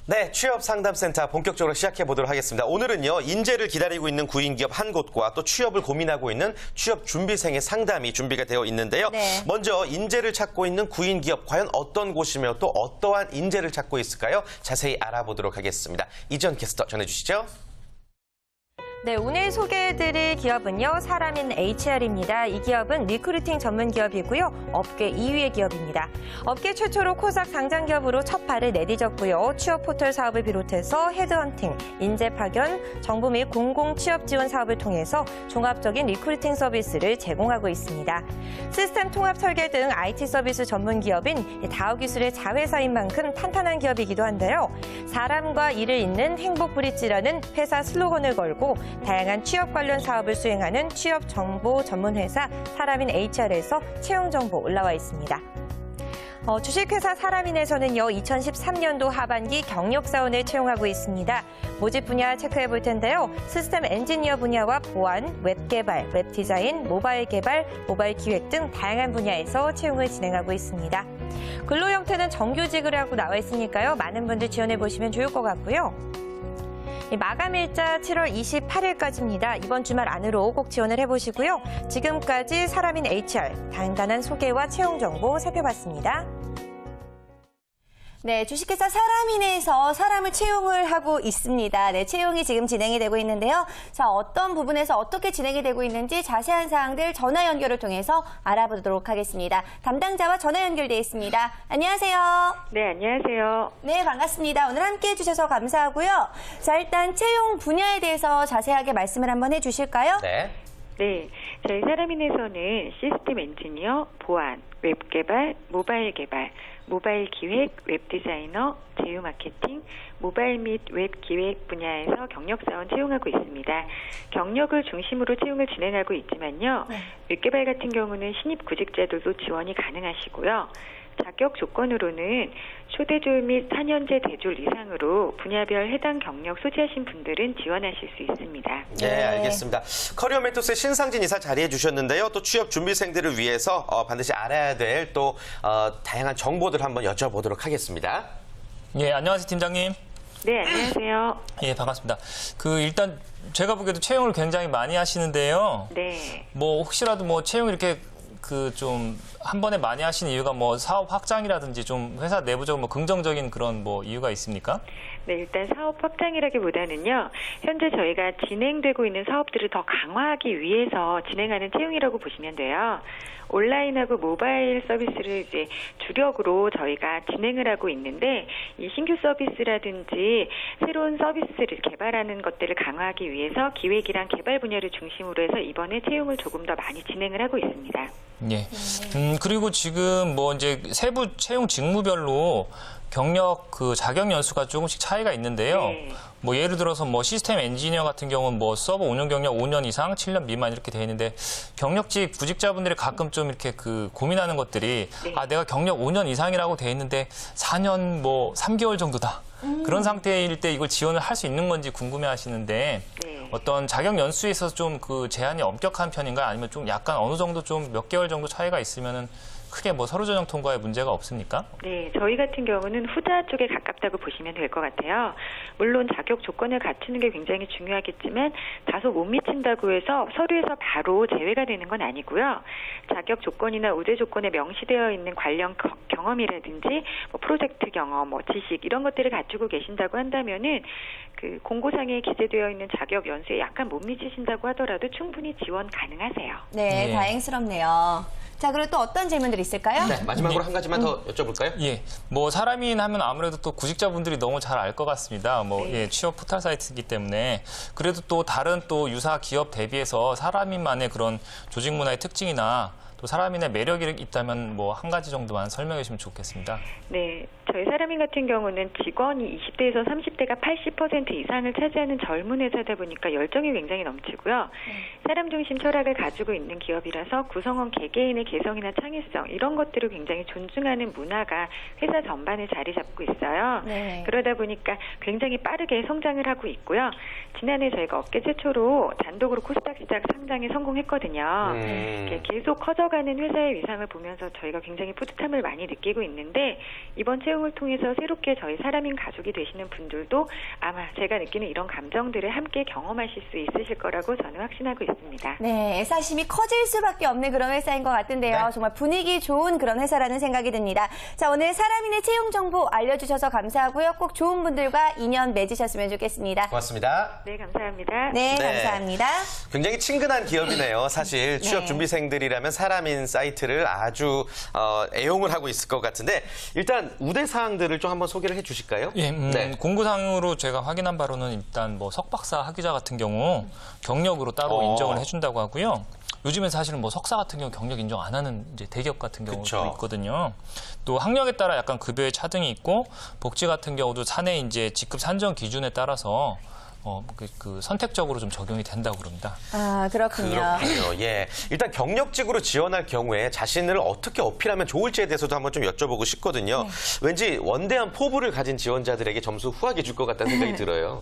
네, 취업상담센터 본격적으로 시작해 보도록 하겠습니다. 오늘은요, 인재를 기다리고 있는 구인기업 한 곳과 또 취업을 고민하고 있는 취업 준비생의 상담이 준비가 되어 있는데요. 네. 먼저 인재를 찾고 있는 구인기업, 과연 어떤 곳이며 또 어떠한 인재를 찾고 있을까요? 자세히 알아보도록 하겠습니다. 이전 캐스터 전해주시죠. 네, 오늘 소개해드릴 기업은요, 사람인 HR입니다. 이 기업은 리크루팅 전문 기업이고요, 업계 2위의 기업입니다. 업계 최초로 코스닥 상장 기업으로 첫 발을 내디뎠고요. 취업 포털 사업을 비롯해서 헤드헌팅, 인재 파견, 정부 및 공공 취업 지원 사업을 통해서 종합적인 리크루팅 서비스를 제공하고 있습니다. 시스템 통합 설계 등 IT 서비스 전문 기업인 다우 기술의 자회사인 만큼 탄탄한 기업이기도 한데요. 사람과 일을 잇는 행복 브릿지라는 회사 슬로건을 걸고 다양한 취업 관련 사업을 수행하는 취업 정보 전문 회사 사람인 HR에서 채용 정보 올라와 있습니다. 주식회사 사람인에서는요, 2013년도 하반기 경력사원을 채용하고 있습니다. 모집 분야 체크해 볼 텐데요. 시스템 엔지니어 분야와 보안, 웹 개발, 웹 디자인, 모바일 개발, 모바일 기획 등 다양한 분야에서 채용을 진행하고 있습니다. 근로 형태는 정규직이라고 나와 있으니까요. 많은 분들 지원해 보시면 좋을 것 같고요. 마감일자 7월 28일까지입니다. 이번 주말 안으로 꼭 지원을 해보시고요. 지금까지 사람인 HR, 간단한 소개와 채용 정보 살펴봤습니다. 네, 주식회사 사람인에서 사람을 채용을 하고 있습니다. 네, 채용이 지금 진행이 되고 있는데요. 자, 어떤 부분에서 어떻게 진행이 되고 있는지 자세한 사항들 전화 연결을 통해서 알아보도록 하겠습니다. 담당자와 전화 연결되어 있습니다. 안녕하세요. 네, 안녕하세요. 네, 반갑습니다. 오늘 함께해 주셔서 감사하고요. 자, 일단 채용 분야에 대해서 자세하게 말씀을 한번 해주실까요? 네. 네, 저희 사람인에서는 시스템 엔지니어, 보안, 웹 개발, 모바일 개발, 모바일 기획, 웹 디자이너, 제휴 마케팅, 모바일 및 웹 기획 분야에서 경력사원 채용하고 있습니다. 경력을 중심으로 채용을 진행하고 있지만요. 웹 개발 같은 경우는 신입 구직자들도 지원이 가능하시고요. 자격 조건으로는 초대졸 및 4년제 대졸 이상으로 분야별 해당 경력 소지하신 분들은 지원하실 수 있습니다. 네, 알겠습니다. 커리어 멘토스의 신상진 이사 자리해 주셨는데요. 또 취업 준비생들을 위해서 반드시 알아야 될 또 다양한 정보들 한번 여쭤보도록 하겠습니다. 예, 안녕하세요, 팀장님. 네, 안녕하세요. 예, 반갑습니다. 일단 제가 보기에도 채용을 굉장히 많이 하시는데요. 네. 혹시라도 채용 이렇게 좀 한 번에 많이 하시는 이유가 사업 확장이라든지 좀 회사 내부적으로 긍정적인 그런 이유가 있습니까? 네, 일단 사업 확장이라기보다는요, 현재 저희가 진행되고 있는 사업들을 더 강화하기 위해서 진행하는 채용이라고 보시면 돼요. 온라인하고 모바일 서비스를 이제 주력으로 저희가 진행을 하고 있는데, 이 신규 서비스라든지 새로운 서비스를 개발하는 것들을 강화하기 위해서 기획이랑 개발 분야를 중심으로 해서 이번에 채용을 조금 더 많이 진행을 하고 있습니다. 예. 그리고 지금 이제 세부 채용 직무별로 경력 자격 연수가 조금씩 차이가 있는데요. 네. 예를 들어서 시스템 엔지니어 같은 경우는 서버 운영 경력 5년 이상, 7년 미만 이렇게 돼 있는데 경력직 구직자분들이 가끔 좀 이렇게 고민하는 것들이 네. 내가 경력 5년 이상이라고 돼 있는데 4년 3개월 정도다. 그런 상태일 때 이걸 지원을 할 수 있는 건지 궁금해 하시는데 네. 어떤 자격 연수에 있어서 좀 제한이 엄격한 편인가요? 아니면 좀 약간 어느 정도 좀 몇 개월 정도 차이가 있으면은 크게 서류 전형 통과에 문제가 없습니까? 네, 저희 같은 경우는 후자 쪽에 가깝다고 보시면 될 것 같아요. 물론 자격 조건을 갖추는 게 굉장히 중요하겠지만 다소 못 미친다고 해서 서류에서 바로 제외가 되는 건 아니고요. 자격 조건이나 우대 조건에 명시되어 있는 관련 경험이라든지 프로젝트 경험, 지식 이런 것들을 갖추고 계신다고 한다면은 공고상에 기재되어 있는 자격 연수에 약간 못 미치신다고 하더라도 충분히 지원 가능하세요. 네, 예. 다행스럽네요. 자, 그리고 또 어떤 질문들이 있을까요? 네, 마지막으로 한 가지만 더 여쭤볼까요? 예, 사람인 하면 아무래도 또 구직자분들이 너무 잘 알 것 같습니다. 네. 예, 취업 포털 사이트이기 때문에 그래도 또 다른 또 유사 기업 대비해서 사람인만의 그런 조직 문화의 특징이나 또 사람인의 매력이 있다면 한 가지 정도만 설명해 주시면 좋겠습니다. 네, 저희 사람인 같은 경우는 직원이 20대에서 30대가 80% 이상을 차지하는 젊은 회사다 보니까 열정이 굉장히 넘치고요. 사람 중심 철학을 가지고 있는 기업이라서 구성원 개개인의 개성이나 창의성 이런 것들을 굉장히 존중하는 문화가 회사 전반에 자리 잡고 있어요. 네. 그러다 보니까 굉장히 빠르게 성장을 하고 있고요. 지난해 저희가 업계 최초로 단독으로 코스닥 시작 상장에 성공했거든요. 계속 커져가 커져가는 회사의 위상을 보면서 저희가 굉장히 뿌듯함을 많이 느끼고 있는데 이번 채용을 통해서 새롭게 저희 사람인 가족이 되시는 분들도 아마 제가 느끼는 이런 감정들을 함께 경험하실 수 있으실 거라고 저는 확신하고 있습니다. 네, 애사심이 커질 수밖에 없는 그런 회사인 것 같은데요. 네. 정말 분위기 좋은 그런 회사라는 생각이 듭니다. 자, 오늘 사람인의 채용 정보 알려주셔서 감사하고요. 꼭 좋은 분들과 인연 맺으셨으면 좋겠습니다. 고맙습니다. 네, 감사합니다. 네, 네. 감사합니다. 굉장히 친근한 기업이네요. 사실 취업 네. 준비생들이라면 사람인 사이트를 아주 애용을 하고 있을 것 같은데 일단 우대 사항들을 좀 한번 소개를 해주실까요? 예, 네. 공고상으로 제가 확인한 바로는 일단 뭐 석박사 학위자 같은 경우 경력으로 따로 인정을 해준다고 하고요. 요즘엔 사실은 뭐 석사 같은 경우 경력 인정 안 하는 이제 대기업 같은 경우도 그쵸. 있거든요. 또 학력에 따라 약간 급여의 차등이 있고 복지 같은 경우도 사내 이제 직급 산정 기준에 따라서 그 선택적으로 좀 적용이 된다고 그럽니다. 아, 그렇군요. 그렇군요. 예. 일단 경력직으로 지원할 경우에 자신을 어떻게 어필하면 좋을지에 대해서도 한번 좀 여쭤보고 싶거든요. 왠지 원대한 포부를 가진 지원자들에게 점수 후하게 줄 것 같다는 생각이 들어요.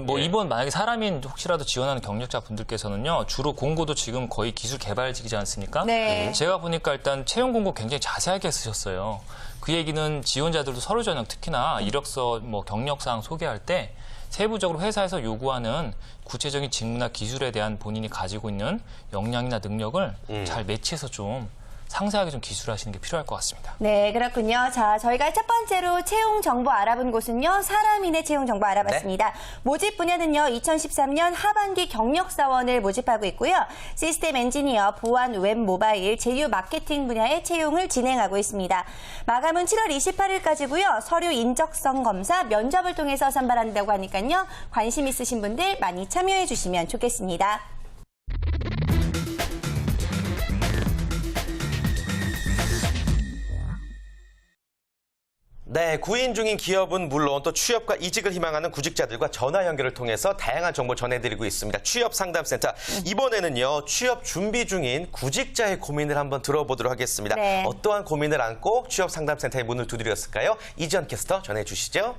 뭐 이번 만약에 사람인 혹시라도 지원하는 경력자 분들께서는요. 주로 공고도 지금 거의 기술 개발직이지 않습니까? 네. 제가 보니까 일단 채용 공고 굉장히 자세하게 쓰셨어요. 그 얘기는 지원자들도 서류 전형 특히나 이력서 뭐 경력사항 소개할 때 세부적으로 회사에서 요구하는 구체적인 직무나 기술에 대한 본인이 가지고 있는 역량이나 능력을 잘 매치해서 좀 상세하게 좀 기술하시는 게 필요할 것 같습니다. 네, 그렇군요. 자, 저희가 첫 번째로 채용 정보 알아본 곳은요. 사람인의 채용 정보 알아봤습니다. 모집 분야는요. 2013년 하반기 경력사원을 모집하고 있고요. 시스템 엔지니어, 보안, 웹, 모바일, 제휴, 마케팅 분야의 채용을 진행하고 있습니다. 마감은 7월 28일까지고요. 서류 인적성 검사, 면접을 통해서 선발한다고 하니까요. 관심 있으신 분들 많이 참여해 주시면 좋겠습니다. 네, 구인 중인 기업은 물론 또 취업과 이직을 희망하는 구직자들과 전화 연결을 통해서 다양한 정보 전해드리고 있습니다. 취업 상담센터. 이번에는요, 취업 준비 중인 구직자의 고민을 한번 들어보도록 하겠습니다. 네. 어떠한 고민을 안고 취업 상담센터의 문을 두드렸을까요? 이지연 캐스터 전해주시죠.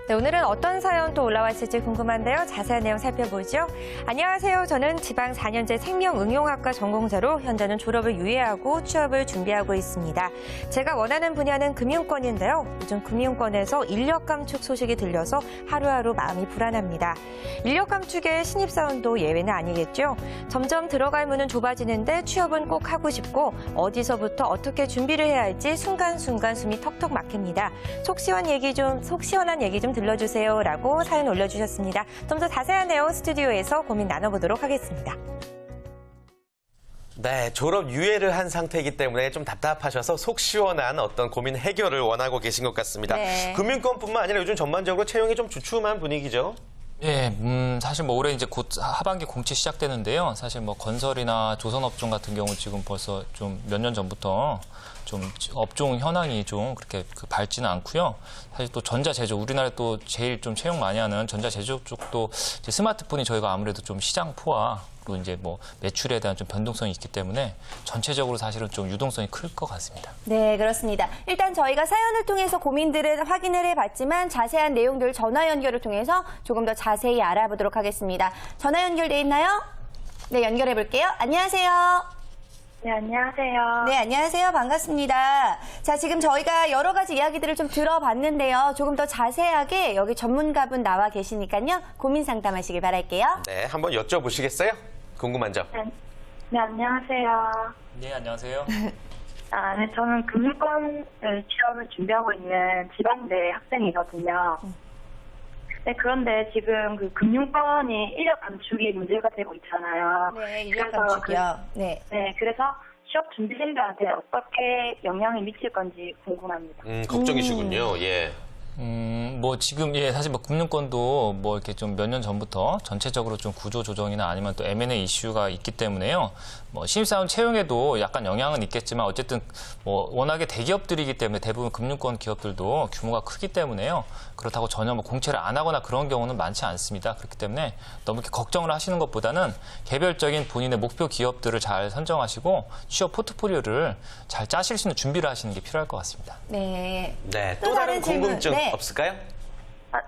네, 오늘은 어떤 사연 또 올라왔을지 궁금한데요. 자세한 내용 살펴보죠. 안녕하세요. 저는 지방 4년제 생명응용학과 전공자로 현재는 졸업을 유예하고 취업을 준비하고 있습니다. 제가 원하는 분야는 금융권인데요. 요즘 금융권에서 인력 감축 소식이 들려서 하루하루 마음이 불안합니다. 인력 감축의 신입사원도 예외는 아니겠죠. 점점 들어갈 문은 좁아지는데 취업은 꼭 하고 싶고 어디서부터 어떻게 준비를 해야 할지 순간순간 숨이 턱턱 막힙니다. 속 시원한 얘기 좀 들려주세요라고 사연 올려주셨습니다. 좀 더 자세한 내용 스튜디오에서 고민 나눠보도록 하겠습니다. 네, 졸업 유예를 한 상태이기 때문에 좀 답답하셔서 속 시원한 어떤 고민 해결을 원하고 계신 것 같습니다. 네. 금융권뿐만 아니라 요즘 전반적으로 채용이 좀 주춤한 분위기죠. 예, 사실 뭐 올해 이제 곧 하반기 공채 시작되는데요. 사실 뭐 건설이나 조선업종 같은 경우 지금 벌써 좀 몇 년 전부터 좀 업종 현황이 좀 그렇게 밝지는 않고요. 사실 또 전자제조, 우리나라 또 제일 좀 채용 많이 하는 전자제조 쪽도 이제 스마트폰이 저희가 아무래도 좀 시장 포화 그리고 이제 뭐 매출에 대한 좀 변동성이 있기 때문에 전체적으로 사실은 좀 유동성이 클 것 같습니다. 네, 그렇습니다. 일단 저희가 사연을 통해서 고민들을 확인을 해봤지만 자세한 내용들 전화 연결을 통해서 조금 더 자세히 알아보도록 하겠습니다. 전화 연결돼 있나요? 네, 연결해 볼게요. 안녕하세요. 네, 안녕하세요. 네, 안녕하세요. 반갑습니다. 자, 지금 저희가 여러 가지 이야기들을 좀 들어봤는데요. 조금 더 자세하게 여기 전문가분 나와 계시니까요. 고민 상담하시길 바랄게요. 네, 한번 여쭤보시겠어요? 궁금한 점. 네, 안녕하세요. 네, 안녕하세요. 네, 저는 금융권 취업을 준비하고 있는 지방대 학생이거든요. 네, 그런데 지금 그 금융권이 인력 감축이 문제가 되고 있잖아요. 네, 인력 그래서 감축이요. 네. 그래서 취업 준비생들한테 어떻게 영향을 미칠 건지 궁금합니다. 걱정이시군요. 예. 뭐 지금 사실 뭐 금융권도 뭐 이렇게 좀 몇 년 전부터 전체적으로 좀 구조 조정이나 아니면 또 M&A 이슈가 있기 때문에요. 뭐 신입사원 채용에도 약간 영향은 있겠지만 어쨌든 뭐 워낙에 대기업들이기 때문에 대부분 금융권 기업들도 규모가 크기 때문에요. 그렇다고 전혀 뭐 공채를 안 하거나 그런 경우는 많지 않습니다. 그렇기 때문에 너무 이렇게 걱정을 하시는 것보다는 개별적인 본인의 목표 기업들을 잘 선정하시고 취업 포트폴리오를 잘 짜실 수 있는 준비를 하시는 게 필요할 것 같습니다. 네. 네, 또 또 다른 다른 질문. 궁금증 네. 없을까요?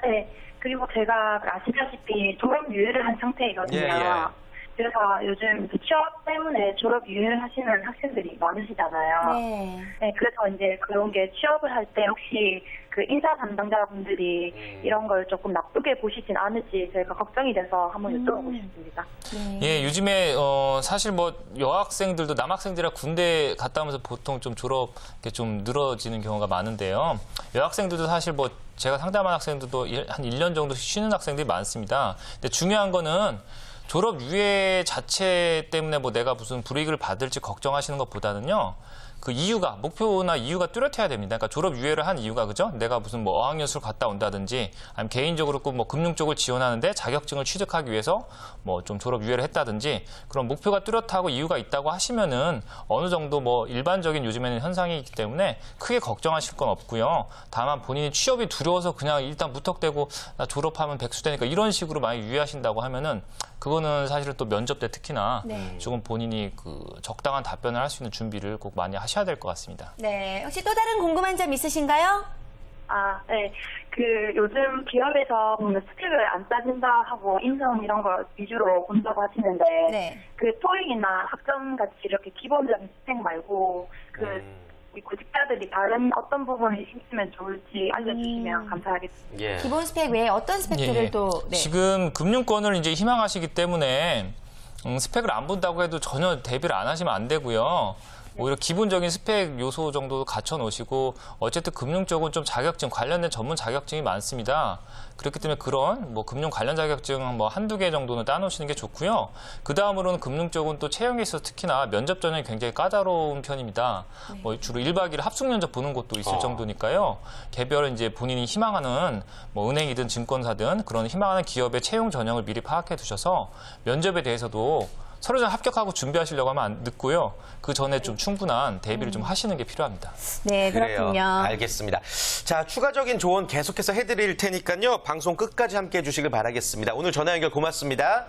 네. 그리고 제가 아시다시피 졸업 유예를 한 상태이거든요. 예, 예. 그래서 요즘 그 취업 때문에 졸업 유예를 하시는 학생들이 많으시잖아요. 네. 네, 그래서 이제 그런 게 취업을 할 때 혹시 그 인사 담당자분들이 이런 걸 조금 나쁘게 보시진 않을지 저희가 걱정이 돼서 한번 여쭤보고 싶습니다. 예, 요즘에 사실 뭐 여학생들도 남학생들이랑 군대 갔다 오면서 보통 좀 졸업 이렇게 좀 늘어지는 경우가 많은데요. 여학생들도 사실 뭐 제가 상담한 학생들도 한 1년 정도 쉬는 학생들이 많습니다. 근데 중요한 거는 졸업 유예 자체 때문에 뭐 내가 무슨 불이익을 받을지 걱정하시는 것보다는요. 그 이유가, 목표나 이유가 뚜렷해야 됩니다. 그러니까 졸업 유예를 한 이유가, 그죠? 내가 무슨 뭐 어학연수를 갔다 온다든지, 아니면 개인적으로 꼭 뭐 금융 쪽을 지원하는데 자격증을 취득하기 위해서 뭐 좀 졸업 유예를 했다든지, 그런 목표가 뚜렷하고 이유가 있다고 하시면은 어느 정도 뭐 일반적인 요즘에는 현상이 있기 때문에 크게 걱정하실 건 없고요. 다만 본인이 취업이 두려워서 그냥 일단 무턱대고 나 졸업하면 백수되니까 이런 식으로 많이 유예하신다고 하면은 그거는 사실은 또 면접 때 특히나 네. 조금 본인이 그 적당한 답변을 할 수 있는 준비를 꼭 많이 하셔야 될 것 같습니다. 네. 혹시 또 다른 궁금한 점 있으신가요? 아, 네. 그 요즘 기업에서 스펙을 안 따진다 하고 인성 이런 거 위주로 본다고 하시는데 네. 그 토익이나 학점 같이 이렇게 기본적인 스펙 말고 이 구직자들이 다른 어떤 부분을 힘쓰면 좋을지 알려주시면 감사하겠습니다. 예. 기본 스펙 외에 어떤 스펙들을 예. 또 네. 지금 금융권을 이제 희망하시기 때문에 스펙을 안 본다고 해도 전혀 대비를 안 하시면 안 되고요. 오히려 기본적인 스펙 요소 정도 갖춰 놓으시고 어쨌든 금융 쪽은 좀 자격증 관련된 전문 자격증이 많습니다. 그렇기 때문에 그런 뭐 금융 관련 자격증 뭐 한두 개 정도는 따놓으시는 게 좋고요. 그 다음으로는 금융 쪽은 또 채용에 있어서 특히나 면접 전형이 굉장히 까다로운 편입니다. 뭐 주로 1박 2일 합숙 면접 보는 곳도 있을 정도니까요. 개별 이제 본인이 희망하는 뭐 은행이든 증권사든 그런 희망하는 기업의 채용 전형을 미리 파악해 두셔서 면접에 대해서도 서류 전 합격하고 준비하시려고 하면 안 늦고요. 그 전에 좀 충분한 대비를 좀 하시는 게 필요합니다. 네, 그래요. 그렇군요. 알겠습니다. 자, 추가적인 조언 계속해서 해드릴 테니까요. 방송 끝까지 함께해 주시길 바라겠습니다. 오늘 전화 연결 고맙습니다.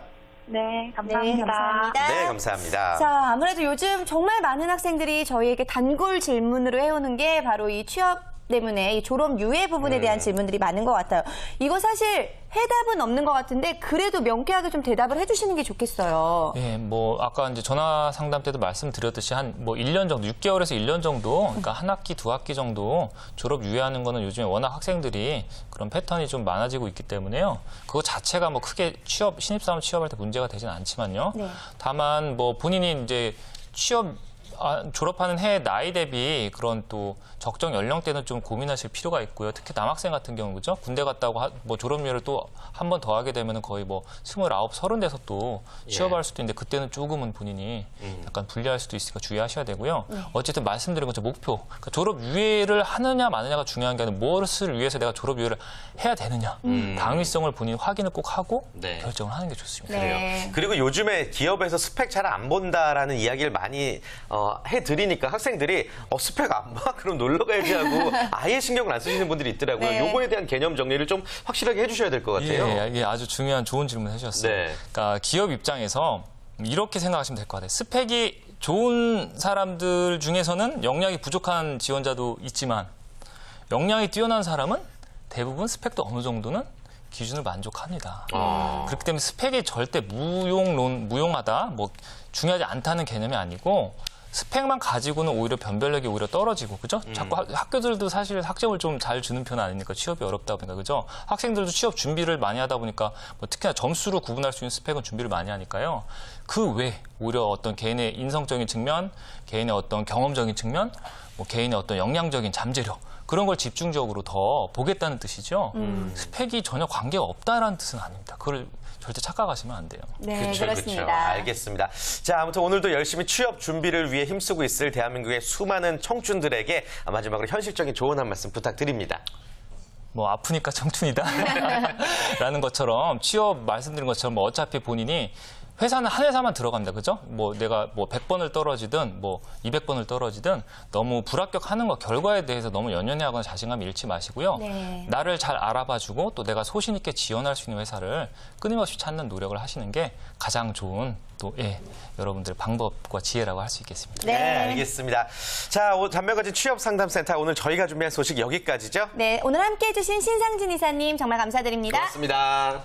네, 네, 감사합니다. 감사합니다. 네, 감사합니다. 자, 아무래도 요즘 정말 많은 학생들이 저희에게 단골 질문으로 해오는 게 바로 이 취업 때문에 이 졸업 유예 부분에 대한 질문들이 많은 것 같아요. 이거 사실 해답은 없는 것 같은데 그래도 명쾌하게 좀 대답을 해주시는 게 좋겠어요. 예, 뭐 아까 이제 전화 상담 때도 말씀드렸듯이 한 뭐 1년 정도, 6개월에서 1년 정도, 그러니까 한 학기, 두 학기 정도 졸업 유예하는 거는 요즘에 워낙 학생들이 그런 패턴이 좀 많아지고 있기 때문에요. 그거 자체가 뭐 크게 신입사원 취업할 때 문제가 되진 않지만요. 네. 다만 뭐 본인이 이제 졸업하는 해 나이 대비 그런 또 적정 연령대는 좀 고민하실 필요가 있고요. 특히 남학생 같은 경우, 그죠? 군대 갔다고 뭐 졸업유예를 또 한 번 더 하게 되면 거의 뭐 29, 30 돼서 또 취업할 수도 있는데 그때는 조금은 본인이 약간 불리할 수도 있으니까 주의하셔야 되고요. 어쨌든 말씀드린 것처럼 목표, 그러니까 졸업 유예를 하느냐 마느냐가 중요한 게 아니라 무엇을 위해서 내가 졸업 유예를 해야 되느냐. 당위성을 본인이 확인을 꼭 하고 네. 결정을 하는 게 좋습니다. 네. 그리고 요즘에 기업에서 스펙 잘 안 본다라는 이야기를 많이 해드리니까 학생들이 스펙 안 봐? 그럼 놀러 가야지 하고 아예 신경을 안 쓰시는 분들이 있더라고요. 네. 요거에 대한 개념 정리를 좀 확실하게 해주셔야 될 것 같아요. 예, 이게 아주 중요한 좋은 질문 해주셨어요. 네. 그러니까 기업 입장에서 이렇게 생각하시면 될 것 같아요. 스펙이 좋은 사람들 중에서는 역량이 부족한 지원자도 있지만 역량이 뛰어난 사람은 대부분 스펙도 어느 정도는 기준을 만족합니다. 그렇기 때문에 스펙이 절대 무용하다, 뭐 중요하지 않다는 개념이 아니고 스펙만 가지고는 오히려 변별력이 오히려 떨어지고, 그죠? 자꾸 학교들도 사실 학점을 좀 잘 주는 편은 아니니까 취업이 어렵다 보니까, 그죠? 학생들도 취업 준비를 많이 하다 보니까 뭐 특히나 점수로 구분할 수 있는 스펙은 준비를 많이 하니까요. 그 외 오히려 어떤 개인의 인성적인 측면, 개인의 어떤 경험적인 측면, 뭐 개인의 어떤 역량적인 잠재력, 그런 걸 집중적으로 더 보겠다는 뜻이죠. 스펙이 전혀 관계가 없다라는 뜻은 아닙니다. 그걸 절대 착각하시면 안 돼요. 네, 그쵸, 그렇습니다. 그쵸. 알겠습니다. 자, 아무튼 오늘도 열심히 취업 준비를 위해 힘쓰고 있을 대한민국의 수많은 청춘들에게 마지막으로 현실적인 조언 한 말씀 부탁드립니다. 뭐 아프니까 청춘이다 라는 것처럼 취업 말씀드린 것처럼 뭐 어차피 본인이 회사는 한 회사만 들어갑니다. 그죠? 뭐 내가 뭐 100번을 떨어지든 뭐 200번을 떨어지든 너무 불합격하는 것 결과에 대해서 너무 연연해하거나 자신감 잃지 마시고요. 네. 나를 잘 알아봐주고 또 내가 소신 있게 지원할 수 있는 회사를 끊임없이 찾는 노력을 하시는 게 가장 좋은 또 여러분들 방법과 지혜라고 할 수 있겠습니다. 네. 알겠습니다. 자, 단명가진 취업상담센터 오늘 저희가 준비한 소식 여기까지죠? 네, 오늘 함께해 주신 신상진 이사님 정말 감사드립니다. 고맙습니다.